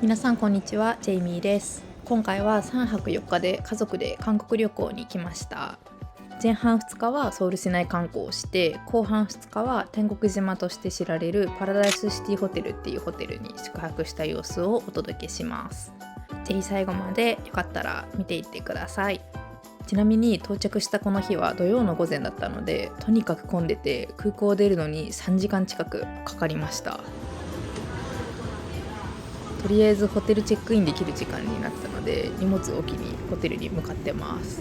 皆さんこんにちは、ジェイミーです。今回は3泊4日で家族で韓国旅行に来ました。前半2日はソウル市内観光をして、後半2日は天国島として知られるパラダイスシティホテルっていうホテルに宿泊した様子をお届けします。ぜひ最後までよかったら見ていってください。ちなみに到着したこの日は土曜の午前だったので、とにかく混んでて空港を出るのに3時間近くかかりました。とりあえずホテルチェックインできる時間になったので、荷物を置きにホテルに向かってます。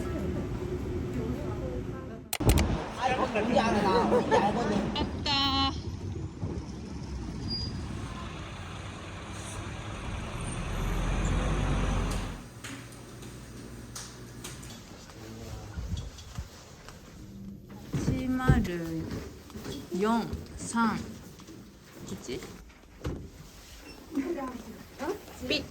10431ピッ。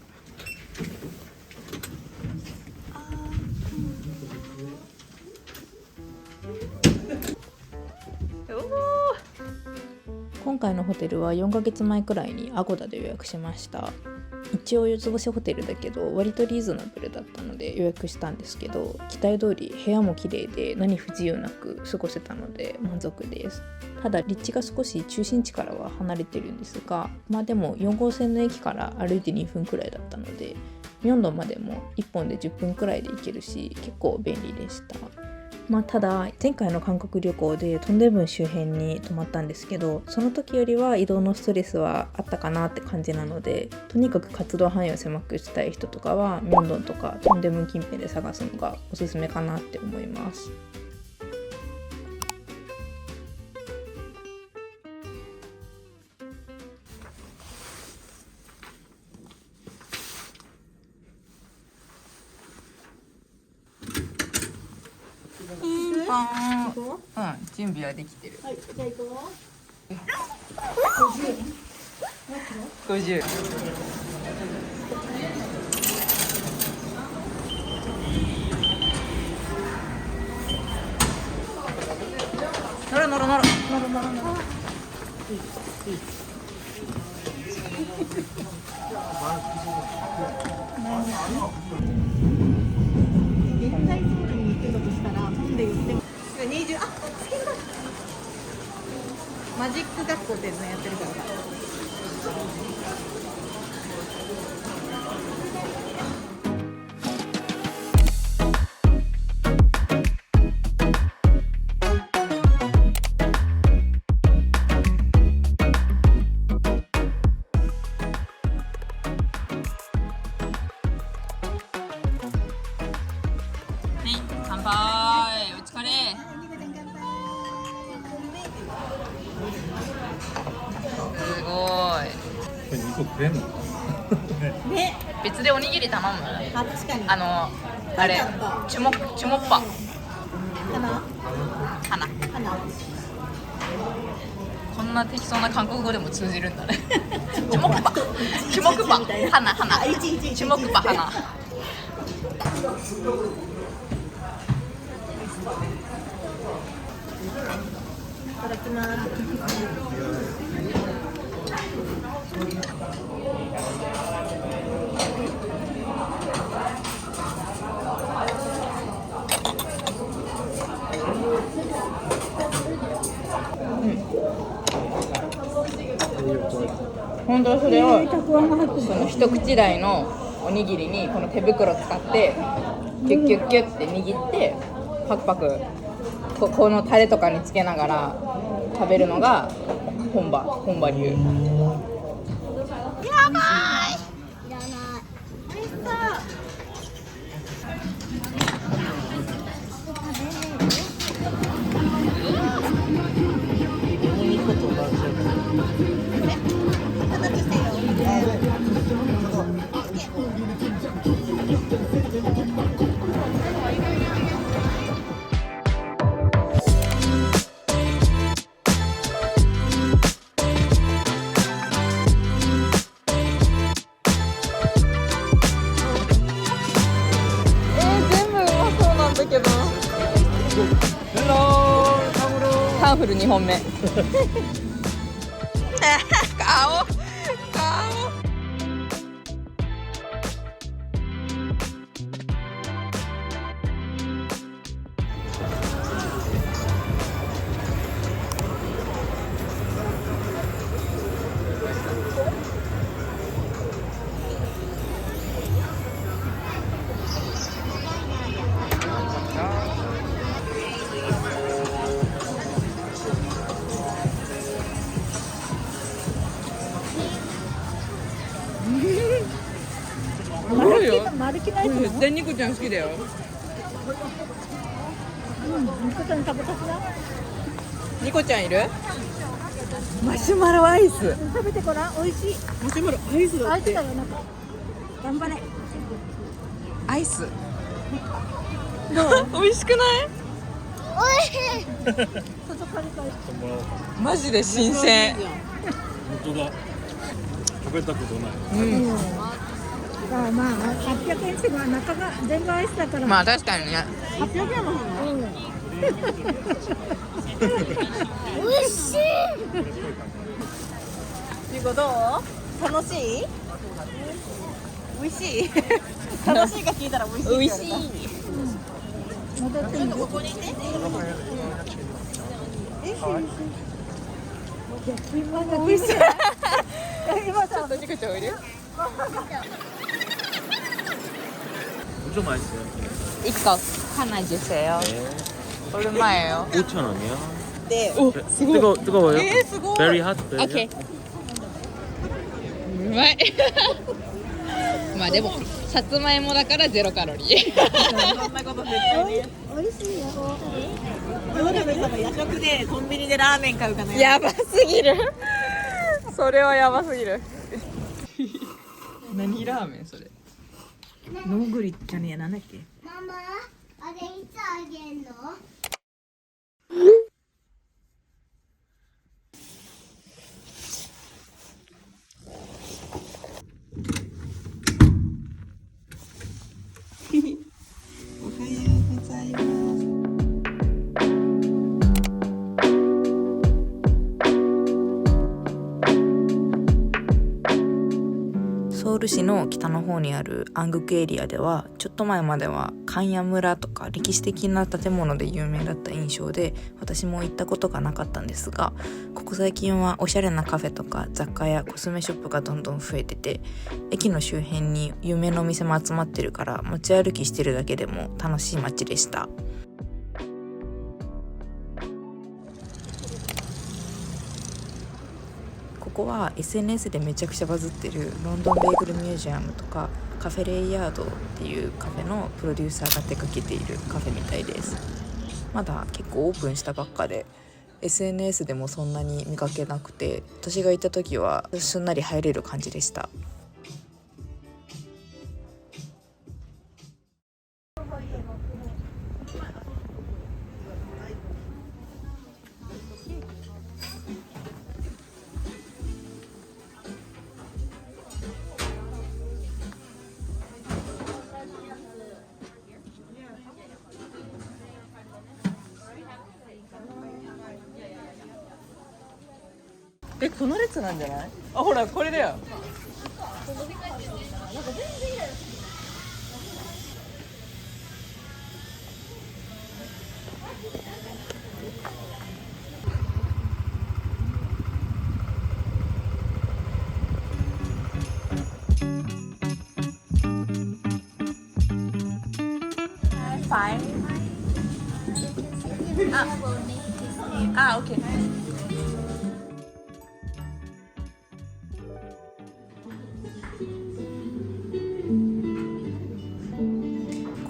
今回のホテルは4ヶ月前くらいにアゴダで予約しました。一応4つ星ホテルだけど割とリーズナブルだったので予約したんですけど、期待通り部屋も綺麗で何不自由なく過ごせたので満足です。ただ立地が少し中心地からは離れてるんですが、でも4号線の駅から歩いて2分くらいだったので、ミョンドンまでも1本で10分くらいで行けるし、結構便利でした。ただ前回の韓国旅行でトンデムン周辺に泊まったんですけど、その時よりは移動のストレスはあったかなって感じなので、とにかく活動範囲を狭くしたい人とかはミョンドンとかトンデムン近辺で探すのがおすすめかなって思います。準備はできてる。はい、じゃあ行こう。50。乗る。現在ソウルに行くのとしたら、飛んで言っても20、マジック学校っていうのやってるから。乾杯、お疲れ。すごい。これ2個くれんの？ね、別でおにぎり頼む。確かに。あれ、チュモッパ。花。こんな適当な韓国語でも通じるんだね。チュモッパ。花。チュモッパ花。いただきます。本当それをその一口大のおにぎりにこの手袋使ってキュッキュッキュッって握ってパクパクこのタレとかにつけながら食べるのが本場流。やばい。いらない。美味しそう。カンフル2本目顔歩きないと絶対ニコちゃん好きだよ。ニコちゃん食べさせな。ニコちゃんいる？マシュマロアイス。食べてごらん、美味しい。マシュマロアイスだって。あいつだよ、なんか。頑張れ。アイス。どう？美味しくない？外カリカリして。マジで新鮮。本当だ。食べたことない。まあ800円っていうのは中が全部アイスだから。まあ確かにね。800円もするの？美味しい。ニコどう？楽しい？美味しい？楽しいか聞いたら美味しい。美味しい。戻ってみる。ここにいて。美味しい。今さ、ニコちゃんおいで。 엄청 맛있어요. 이거 하나 주세요. 얼마예요? 5,000원이요. 네. 오, 뜨거워요? 예, 뜨거워. Very hot. Very 오케이. hot. うまい。まあでもさつまいもだからゼロカロリー。そんなこと絶対に。美味しいよ。夜食でコンビニでラーメン買うかな。やばすぎる。それはやばすぎる。何ラーメンそれ？のんぐりじゃねえ、なんだっけ？ママ、あれいつあげんの？おはようございます。ソウル市の北の方にある安国エリアではちょっと前まではカンヤ村とか歴史的な建物で有名だった印象で私も行ったことがなかったんですが、ここ最近はおしゃれなカフェとか雑貨やコスメショップがどんどん増えてて、駅の周辺に有名なお店も集まってるから持ち歩きしてるだけでも楽しい街でした。ここは SNS でめちゃくちゃバズってるロンドンベーグルミュージアムとかカフェレイヤードっていうカフェのプロデューサーが手掛けているカフェみたいです。まだ結構オープンしたばっかで SNS でもそんなに見かけなくて、私が行った時はすんなり入れる感じでした。この列なんじゃない？あ、ほらこれだよ。Fine. あ、オッケー。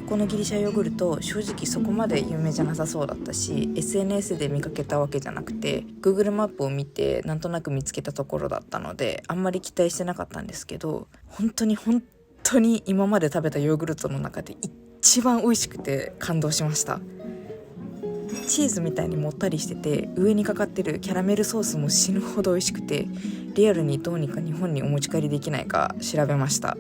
このギリシャヨーグルト正直そこまで有名じゃなさそうだったし SNS で見かけたわけじゃなくて Google マップを見てなんとなく見つけたところだったのであんまり期待してなかったんですけど、本当に今まで食べたヨーグルトの中で一番美味しくて感動しました。チーズみたいにもったりしてて上にかかってるキャラメルソースも死ぬほど美味しくて、リアルにどうにか日本にお持ち帰りできないか調べました。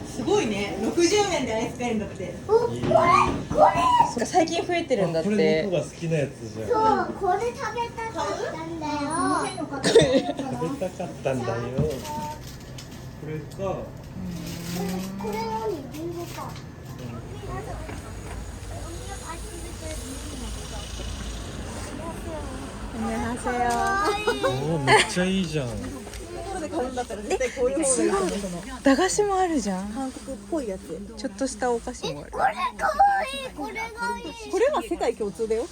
すごいね。60円でアイス買えるんだって。これそれ最近増えてるんだっこれて。僕が好きなやつじゃん。そう、これ食べたかったんだよ。食べたかったんだよ。これか。これ何？リンゴか。おお、めっちゃいいじゃん。駄菓子もあるじゃん。韓国っぽいやつ。ちょっとしたお菓子もある。これかわいい。これがいい。これは世界共通だよ。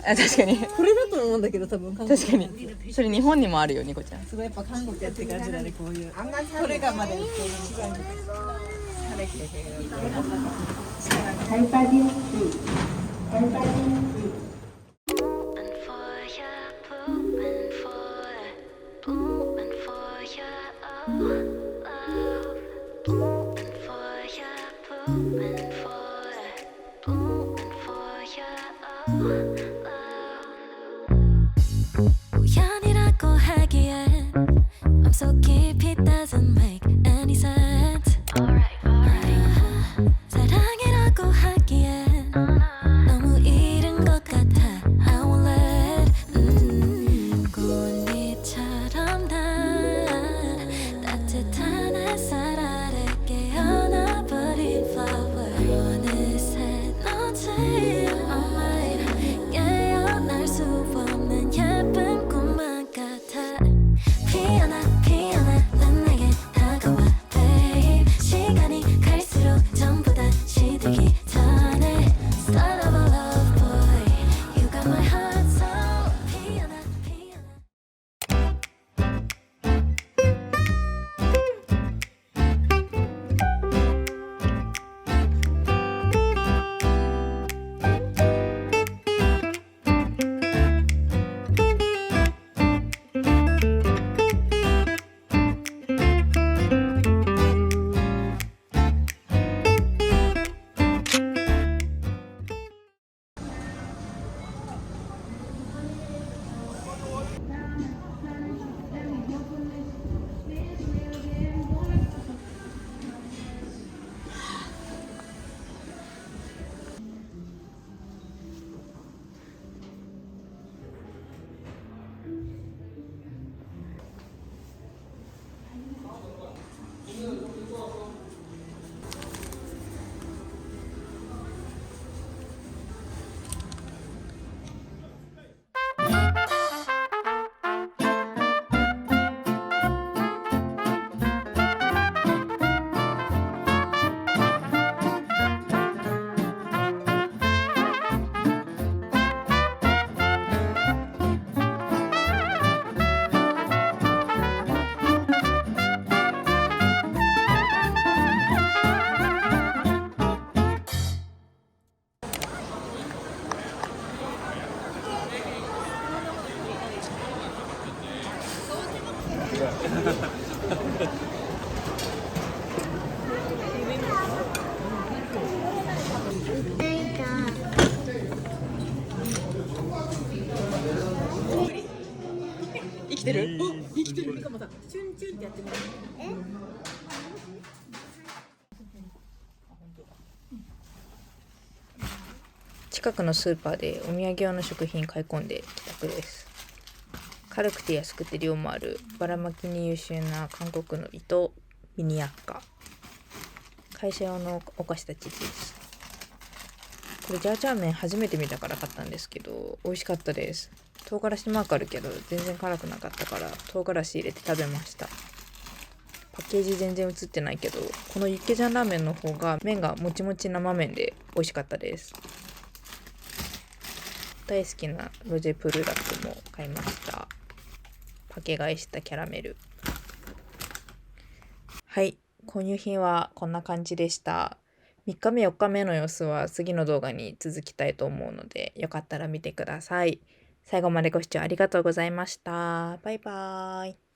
あ、確かに。これだと思うんだけど多分韓国。確かに。それ日本にもあるよ、ニコちゃん。すごいやっぱ韓国やって感じだねこういう。これがまだ売ってる違うんだけど。우연이라고 하기엔 I'm so deep it doesn't make any sense. 사랑이라고 하기엔 너무 이른 것 같아. I won't let 꽃잎처럼 난 따뜻한 햇살 아래 깨어나버린 flower. 어느새 너지 all mine. 깨어날 수 없는 예쁜 꿈만 같아. 피어나 난 내게 다가와 babe. 시간이 갈수록 전부 다 시들기 전에 Start of a love boy. You got my heart so 피어나.近くのスーパーでお土産用の食品買い込んで帰宅です。軽くて安くて量もあるばらまきに優秀な韓国のりとミニアッカ、会社用のお菓子たちです。これジャージャー麺初めて見たから買ったんですけど美味しかったです。唐辛子マークあるけど全然辛くなかったから唐辛子入れて食べました。パッケージ全然映ってないけどこのユッケジャンラーメンの方が麺がもちもち生麺で美味しかったです。大好きなロゼプルラップも買いました。パケ買いしたキャラメル。はい、購入品はこんな感じでした。3日目4日目の様子は次の動画に続きたいと思うのでよかったら見てください。最後までご視聴ありがとうございました。バイバーイ。